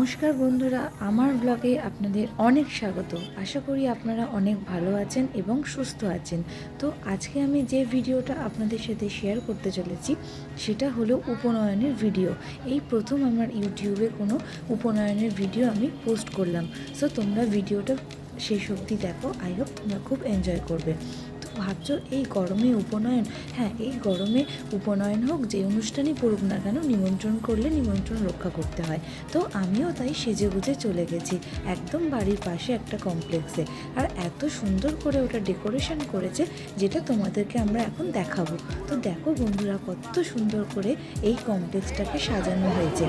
নমস্কার বন্ধুরা, আমার ব্লগে আপনাদের অনেক স্বাগত। আশা করি আপনারা অনেক ভালো আছেন এবং সুস্থ আছেন। তো আজকে আমি যে ভিডিওটা আপনাদের সাথে শেয়ার করতে চলেছি সেটা হলো উপনয়নের ভিডিও। এই প্রথম আমার ইউটিউবে কোনো উপনয়নের ভিডিও আমি পোস্ট করলাম। সো তোমরা ভিডিওটা শেষ অবধি দেখো, আই হোপ তোমরা খুব এনজয় করবে। তো ভাবছো এই গরমে উপনয়ন, হ্যাঁ এই গরমে উপনয়ন হোক যে অনুষ্ঠানই পড়ুক না কেন, নিমন্ত্রণ করলে নিমন্ত্রণ রক্ষা করতে হয়। তো আমিও তাই সেজেগুজে চলে গেছি একদম বাড়ির পাশে একটা কমপ্লেক্সে। আর এত সুন্দর করে ওটা ডেকোরেশন করেছে যেটা তোমাদেরকে আমরা এখন দেখাবো। তো দেখো বন্ধুরা, কত সুন্দর করে এই কমপ্লেক্সটাকে সাজানো হয়েছে।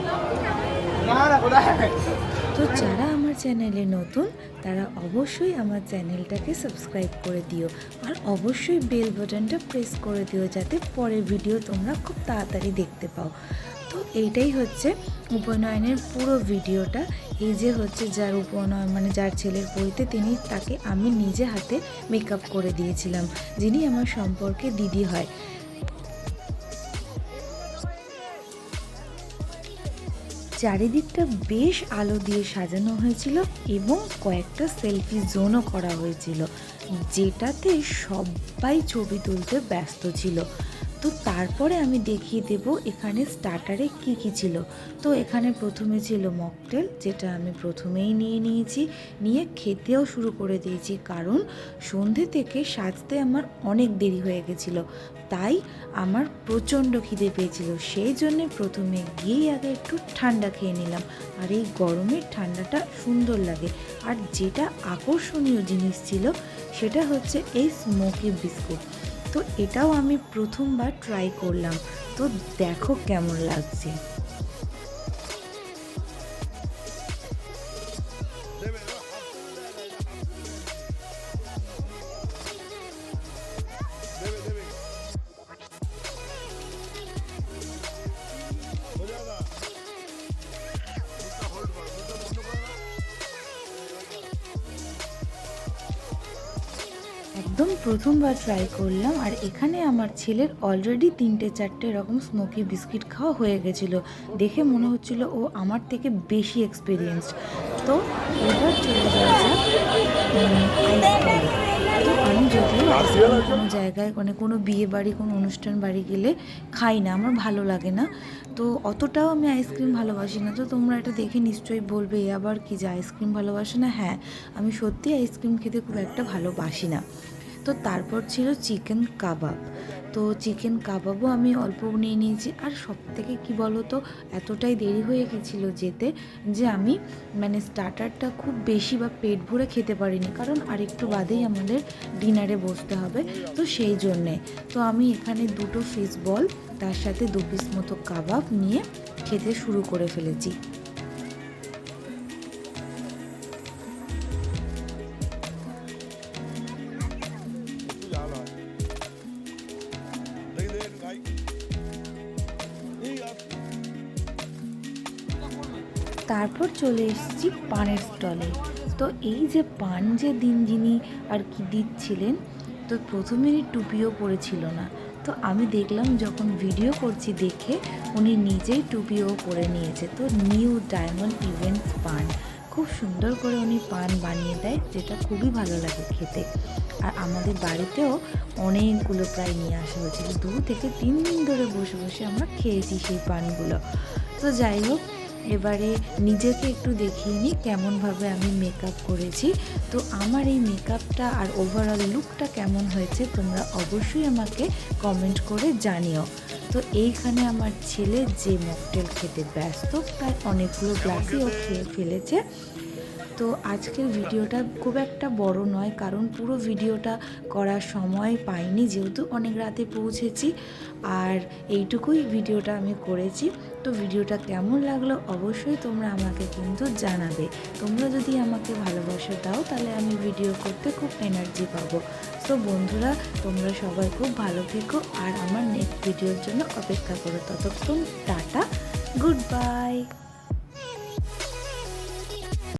তো যারা আমার চ্যানেলে নতুন তারা অবশ্যই আমার চ্যানেলটাকে সাবস্ক্রাইব করে দিও, আর অবশ্যই বেল বাটনটা প্রেস করে দিও যাতে পরের ভিডিও তোমরা খুব তাড়াতাড়ি দেখতে পাও। তো এইটাই হচ্ছে উপনয়নের পুরো ভিডিওটা। এই যে হচ্ছে যার উপনয়ন, মানে যার ছেলের পরিতে, তাকে আমি নিজে হাতে মেকআপ করে দিয়েছিলাম, যিনি আমার সম্পর্কে দিদি হয়। চারিদিকটা বেশ আলো দিয়ে সাজানো হয়েছিল এবং কয়েকটা সেলফি জোনও করা হয়েছিল, যেটাতে সবাই ছবি তুলতে ব্যস্ত ছিল। তো তারপরে আমি দেখিয়ে দেব এখানে স্টার্টারে কি কি ছিল। তো এখানে প্রথমে ছিল মকটেল, যেটা আমি প্রথমেই নিয়েছি, নিয়ে খেতেও শুরু করে দিয়েছি, কারণ সন্ধে থেকে সাজতে আমার অনেক দেরি হয়ে গেছিলো, তাই আমার প্রচণ্ড খিদে পেয়েছিল। সেই জন্যে প্রথমে গিয়েই আগে একটু ঠান্ডা খেয়ে নিলাম। আর এই গরমের ঠান্ডাটা সুন্দর লাগে। আর যেটা আকর্ষণীয় জিনিস ছিল সেটা হচ্ছে এই স্মোকি বিস্কুট। তো এটাও আমি প্রথমবার ট্রাই করলাম, তো দেখো কেমন লাগছে। একদম প্রথমবার ট্রাই করলাম, আর এখানে আমার ছেলের অলরেডি 3-4টে এরকম স্মোকি বিস্কিট খাওয়া হয়ে গেছিলো। দেখে মনে হচ্ছিল ও আমার থেকে বেশি এক্সপিরিয়েন্সড। তো এবার চলে যাওয়া যাক আইসক্রিম। তো আমি যদিও আইসক্রিম কোনো জায়গায়, মানে কোনো বিয়ে বাড়ি, কোনো অনুষ্ঠান বাড়ি গেলে খাই না, আমার ভালো লাগে না। তো অতটাও আমি আইসক্রিম ভালোবাসি না। তো তোমরা এটা দেখে নিশ্চয়ই বলবে এ আবার কি, যে আইসক্রিম ভালোবাসে না। হ্যাঁ, আমি সত্যি আইসক্রিম খেতে খুব একটা ভালোবাসি না। তো তারপর ছিল চিকেন কাবাব। তো চিকেন কাবাবও আমি অল্প নিয়ে নিয়েছি। আর সব থেকে কী বলো তো, এতটাই দেরি হয়ে গেছিলো যেতে, যে আমি মানে স্টার্টারটা খুব বেশি বা পেট ভরে খেতে পারিনি, কারণ আরেকটু বাদেই আমাদের ডিনারে বসতে হবে। তো সেই জন্যে তো আমি এখানে 2টো ফিশ বল, তার সাথে 2 পিস মতো কাবাব নিয়ে খেতে শুরু করে ফেলেছি। তারপর চলে এসেছি পানের স্টলে। তো এই যে পান যে যিনি আর কি দিচ্ছিলেন, তো প্রথমে টুপিও পরেছিল না। তো আমি দেখলাম যখন ভিডিও করছি দেখে উনি নিজেই টুপিও পরে নিয়েছে। তো নিউ ডায়মন্ড ইভেন্টস পান, খুব সুন্দর করে উনি পান বানিয়ে দেয়, যেটা খুবই ভালো লাগে খেতে। আর আমাদের বাড়িতেও অনেকগুলো প্রায় নিয়ে আসা হয়েছিল, 2 থেকে 3 দিন ধরে বসে বসে আমরা খেয়েছি সেই পানগুলো। তো যাই হোক, এবারে নিজেকে একটু দেখিয়ে নিই কেমনভাবে আমি মেকআপ করেছি। তো আমার এই মেকআপটা আর ওভারঅল লুকটা কেমন হয়েছে তোমরা অবশ্যই আমাকে কমেন্ট করে জানিও। তো এইখানে আমার ছেলে যে মকটেল খেতে ব্যস্ত, প্রায় অনেকগুলো গ্লাসই ও খেয়ে ফেলেছে। তো আজকের ভিডিওটা খুব একটা বড় নয়, কারণ পুরো ভিডিওটা করার সময় পাইনি, যেহেতু অনেক রাতে পৌঁছেছি। আর এইটুকুই ভিডিওটা আমি করেছি। তো ভিডিওটা কেমন লাগলো অবশ্যই তোমরা আমাকে কিন্তু জানাবে। তোমরা যদি আমাকে ভালোবাসা দাও তাহলে আমি ভিডিও করতে খুব এনার্জি পাবো। তো বন্ধুরা, তোমরা সবাই খুব ভালো থেকো, আর আমার নেক্সট ভিডিওর জন্য অপেক্ষা করো। ততক্ষণ টাটা, গুড বাই।